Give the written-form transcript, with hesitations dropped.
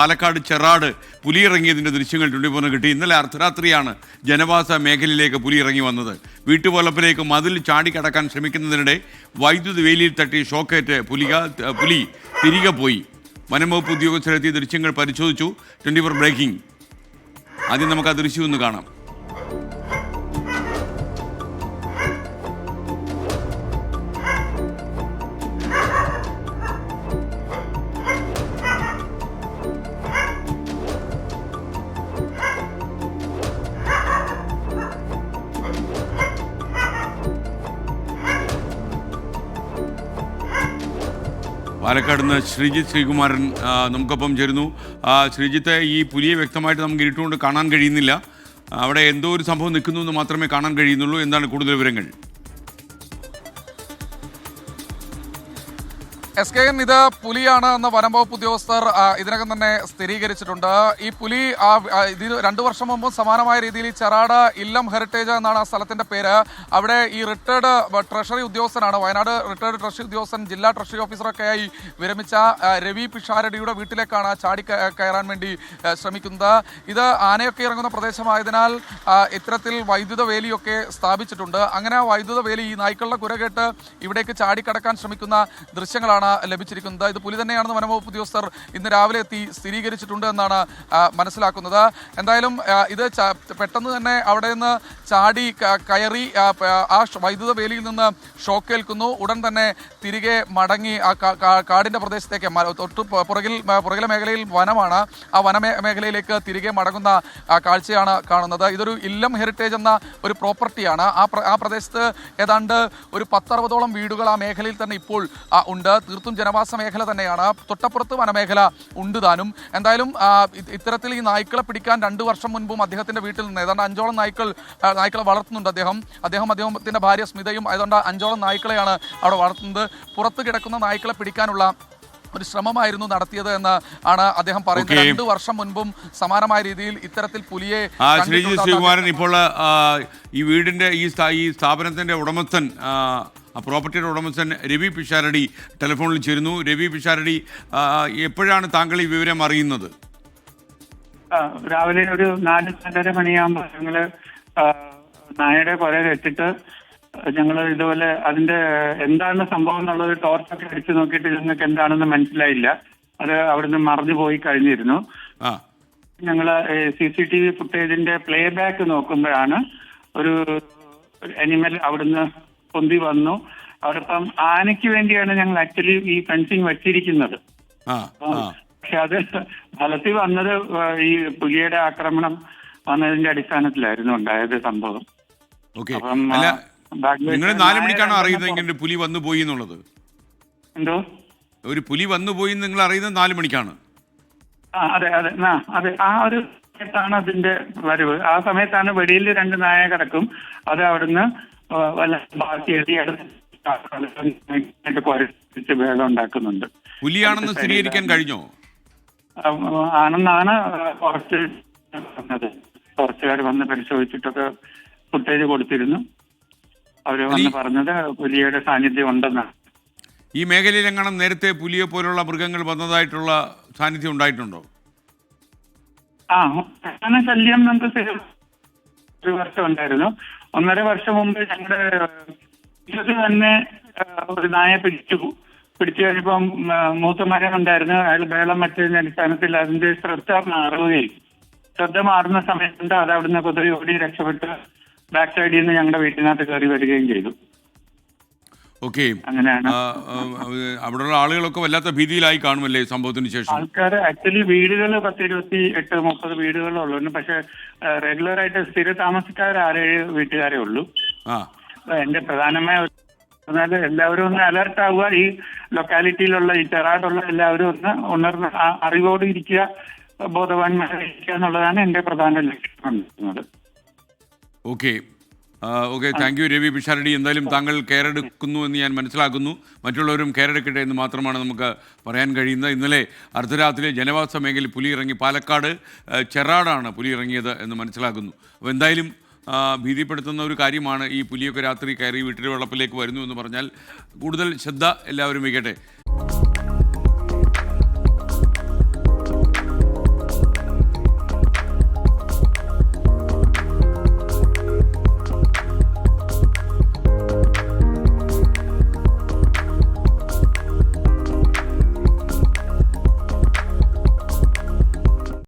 പാലക്കാട് ചെറാട് പുലി ഇറങ്ങിയതിൻ്റെ ദൃശ്യങ്ങൾ 24 കിട്ടി. ഇന്നലെ അർദ്ധരാത്രിയാണ് ജനവാസ മേഖലയിലേക്ക് പുലി ഇറങ്ങി വന്നത്. വീട്ടുവളപ്പിലേക്ക് മതിൽ ചാടിക്കടക്കാൻ ശ്രമിക്കുന്നതിനിടെ വൈദ്യുതി വേലിയിൽ തട്ടി ഷോക്കേറ്റ് പുലി തിരികെ പോയി. വനംവകുപ്പ് ഉദ്യോഗസ്ഥരെത്തിയ ദൃശ്യങ്ങൾ പരിശോധിച്ചു. 24 ബ്രേക്കിംഗ്. ആദ്യം നമുക്ക് ആ ദൃശ്യം ഒന്ന് കാണാം. പാലക്കാട് നിന്ന് ശ്രീജിത്ത് ശ്രീകുമാരൻ നമുക്കൊപ്പം ചേരുന്നു. ശ്രീജിത്ത്, ഈ പുലിയെ വ്യക്തമായിട്ട് നമുക്ക് ഇരുട്ടുകൊണ്ട് കാണാൻ കഴിയുന്നില്ല. അവിടെ എന്തോ ഒരു സംഭവം നിൽക്കുന്നു എന്ന് മാത്രമേ കാണാൻ കഴിയുന്നുള്ളൂ. എന്താണ് കൂടുതൽ വിവരങ്ങൾ? SKN ഇത് പുലിയാണ് എന്ന് വനംവകുപ്പ് ഉദ്യോഗസ്ഥർ ഇതിനകം തന്നെ സ്ഥിരീകരിച്ചിട്ടുണ്ട്. ഈ പുലി ഇത് 2 വർഷം മുമ്പ് സമാനമായ രീതിയിൽ ഈ ചെറാട് ഇല്ലം ഹെറിറ്റേജ് എന്നാണ് ആ സ്ഥലത്തിന്റെ പേര്. അവിടെ ഈ റിട്ടയർഡ് ട്രഷറി ഉദ്യോഗസ്ഥനാണ്, വയനാട് റിട്ടയർഡ് ട്രഷറി ഉദ്യോഗസ്ഥൻ, ജില്ലാ ട്രഷറി ഓഫീസറൊക്കെയായി വിരമിച്ച രവി പിഷാരടിയുടെ വീട്ടിലേക്കാണ് ചാടി കയറാൻ വേണ്ടി ശ്രമിക്കുന്നത്. ഇത് ആനയൊക്കെ ഇറങ്ങുന്ന പ്രദേശമായതിനാൽ ഇത്തരത്തിൽ വൈദ്യുത വേലിയൊക്കെ സ്ഥാപിച്ചിട്ടുണ്ട്. അങ്ങനെ ആ വൈദ്യുത വേലി ഈ നായ്ക്കളുടെ കുരകേട്ട് ഇവിടേക്ക് ചാടിക്കടക്കാൻ ശ്രമിക്കുന്ന ദൃശ്യങ്ങളാണ് ലഭിച്ചിരിക്കുന്നത്. ഇത് പുലി തന്നെയാണെന്ന് വനംവകുപ്പ് ഉദ്യോഗസ്ഥർ ഇന്ന് രാവിലെ എത്തി സ്ഥിരീകരിച്ചിട്ടുണ്ട് എന്നാണ് മനസ്സിലാക്കുന്നത്. എന്തായാലും ഇത് പെട്ടെന്ന് തന്നെ അവിടെ നിന്ന് ചാടി കയറി ആ വൈദ്യുത വേലിയിൽ നിന്ന് ഷോക്കേൽക്കുന്നു. ഉടൻ തന്നെ തിരികെ മടങ്ങി കാടിന്റെ പ്രദേശത്തേക്ക്, തൊട്ട് പുറകിലെ മേഖലയിൽ വനമാണ്, ആ വനമേഖലയിലേക്ക് തിരികെ മടങ്ങുന്ന കാഴ്ചയാണ് കാണുന്നത്. ഇതൊരു ഇല്ലം ഹെറിറ്റേജ് എന്ന ഒരു പ്രോപ്പർട്ടിയാണ്. ആ പ്രദേശത്ത് ഏതാണ്ട് ഒരു 10-60ഓളം വീടുകൾ ആ മേഖലയിൽ തന്നെ ഇപ്പോൾ ഉണ്ട്. തീർത്തും ജനവാസ മേഖല തന്നെയാണ്. തൊട്ടപ്പുറത്ത് വനമേഖല ഉണ്ട് താനും. എന്തായാലും ഇത്തരത്തിൽ ഈ നായ്ക്കളെ പിടിക്കാൻ 2 വർഷം മുൻപും അദ്ദേഹത്തിന്റെ വീട്ടിൽ നിന്ന് ഏതാണ്ട് 5ഓളം നായ്ക്കളെ വളർത്തുന്നുണ്ട് അദ്ദേഹത്തിന്റെ ഭാര്യ സ്മിതയും. അതുകൊണ്ട് 5ഓളം നായ്ക്കളെയാണ് അവിടെ വളർത്തുന്നത്. പുറത്ത് കിടക്കുന്ന നായ്ക്കളെ പിടിക്കാനുള്ള ഒരു ശ്രമമായിരുന്നു നടത്തിയത് എന്ന് ആണ് അദ്ദേഹം പറയുന്നത്. 2 വർഷം മുൻപും സമാനമായ രീതിയിൽ ഇത്തരത്തിൽ പുലിയെ ശ്രീകുമാരൻ, ഇപ്പോൾ ഈ വീടിന്റെ ഈ സ്ഥാപനത്തിന്റെ ഉടമസ്ഥൻ, പ്രോപ്പർട്ടിയുടെ ഉടമസ്ഥൻ രവി പിഷാരടി ടെലിഫോണിൽ ചേരുന്നു. രവി പിഷാരടി, എപ്പോഴാണ് താങ്കൾ ഈ വിവരം അറിയുന്നത്? രാവിലെ ഒരു 4-4:30 മണിയാകുമ്പോൾ ഞങ്ങള് നായയുടെ കുര കേട്ടിട്ട് ഞങ്ങൾ ഇതുപോലെ അതിന്റെ എന്താണ് സംഭവം എന്നുള്ളത് ടോർച്ചൊക്കെ അടിച്ചു നോക്കിയിട്ട് ഞങ്ങൾക്ക് എന്താണെന്ന് മനസ്സിലായില്ല. അത് അവിടുന്ന് മറഞ്ഞു പോയി കഴിഞ്ഞിരുന്നു. ഞങ്ങള് CCTV ഫുട്ടേജിന്റെ പ്ലേ ബാക്ക് നോക്കുമ്പോഴാണ് ഒരു അനിമൽ അവിടുന്ന് പൊന്തി വന്നു. അവിടെ ഇപ്പം ആനയ്ക്ക് വേണ്ടിയാണ് ഞങ്ങൾ ആക്ച്വലി ഈ ഫെൻസിങ് വെച്ചിരിക്കുന്നത്. പക്ഷെ അത് ഫലത്തിൽ വന്നത് ഈ പുലിയുടെ ആക്രമണം വന്നതിന്റെ അടിസ്ഥാനത്തിലായിരുന്നു ഉണ്ടായത് സംഭവം. അപ്പം നിങ്ങൾ 4 മണിക്കാണോ അറിയുന്നത് പുലി വന്നു പോയി എന്നുള്ളത്? എന്തോ ഒരു പുലി വന്നു പോയി നിങ്ങൾ അറിയുന്നത് 4 മണിക്കാണ്? അതെ. ആ ഒരു സമയത്താണ് അതിന്റെ വരവ്. ആ സമയത്താണ് വെടിയിൽ 2 നായ കിടക്കും. അത് അവിടുന്ന് വേഗം ഉണ്ടാക്കുന്നുണ്ട്. പുലിയാണെന്ന് സ്ഥിരീകരിക്കാൻ കഴിഞ്ഞോ? ആണെന്നാണ് ഫോറസ്റ്റുകാർ വന്ന് പരിശോധിച്ചിട്ടൊക്കെ ഫുട്ടേജ് കൊടുത്തിരുന്നു. അവര് വന്ന് പറഞ്ഞത് പുലിയുടെ സാന്നിധ്യം ഉണ്ടെന്നാണ്. ഈ മേഖലയിൽ എങ്ങനെ നേരത്തെ പുലിയെ പോലുള്ള മൃഗങ്ങൾ വന്നതായിട്ടുള്ള സാന്നിധ്യം ഉണ്ടായിട്ടുണ്ടോ? ആന ശല്യം നമുക്ക് 1 വർഷം ഉണ്ടായിരുന്നു. 1.5 വർഷം മുമ്പ് ഞങ്ങളുടെ തന്നെ ഒരു നായ പിടിച്ചു കഴിഞ്ഞപ്പം മൂത്ത മരം ഉണ്ടായിരുന്നു. അയാൾ വേളം മറ്റതിന്റെ അടിസ്ഥാനത്തിൽ അതിന്റെ ശ്രദ്ധ മാറുന്ന സമയത്തുണ്ട് അത് അവിടുന്ന് കുതിരി ഓടി രക്ഷപ്പെട്ട് ബാക്ക് സൈഡിൽ നിന്ന് ഞങ്ങളുടെ വീട്ടിനകത്ത് കയറി വരികയും ചെയ്തു. ഓക്കെ, അങ്ങനെയാണ്. അവിടെയുള്ള ആളുകളൊക്കെ വല്ലാത്ത ഭീതിയിലായി കാണുമല്ലേ സംഭവത്തിന് ശേഷം? ആൾക്കാർ ആക്ച്വലി വീടുകൾ 10-28-30 വീടുകളുള്ളൂ. പക്ഷെ റെഗുലർ ആയിട്ട് സ്ഥിര താമസക്കാർ 6-7 വീട്ടുകാരേ ഉള്ളൂ. എന്റെ പ്രധാനമായ പറഞ്ഞാൽ എല്ലാവരും ഒന്ന് അലർട്ട് ആവുക. ഈ ലൊക്കാലിറ്റിയിലുള്ള ഈ ചെറാടുള്ള എല്ലാവരും ഒന്ന് ഉണർന്ന് അറിവോട് ഇരിക്കുക, ബോധവാന്മാരിക്കുക എന്നുള്ളതാണ് എന്റെ പ്രധാന ലക്ഷ്യം. Okay, thank you Ravi Pisharody. എന്തായാലും താങ്കൾ കെയർ എടുക്കുന്നു എന്ന് ഞാൻ മനസ്സിലാക്കുന്നു. മറ്റുള്ളവരും കെയർ എടുക്കട്ടെ എന്ന് മാത്രമാണ് നമുക്ക് പറയാൻ കഴിയുന്നത്. ഇന്നലെ അർദ്ധരാത്രി ജനവാസ മേഖലയിൽ പുലി ഇറങ്ങി. പാലക്കാട് ചെറാടാണ് പുലി ഇറങ്ങിയത് എന്ന് മനസ്സിലാക്കുന്നു. അപ്പോൾ എന്തായാലും ഭീതിപ്പെടുത്തുന്ന ഒരു കാര്യമാണ് ഈ പുലിയൊക്കെ രാത്രി കയറി വീട്ടിലെ വളപ്പിലേക്ക് വരുന്നു എന്ന് പറഞ്ഞാൽ കൂടുതൽ ശ്രദ്ധ എല്ലാവരും വയ്ക്കട്ടെ.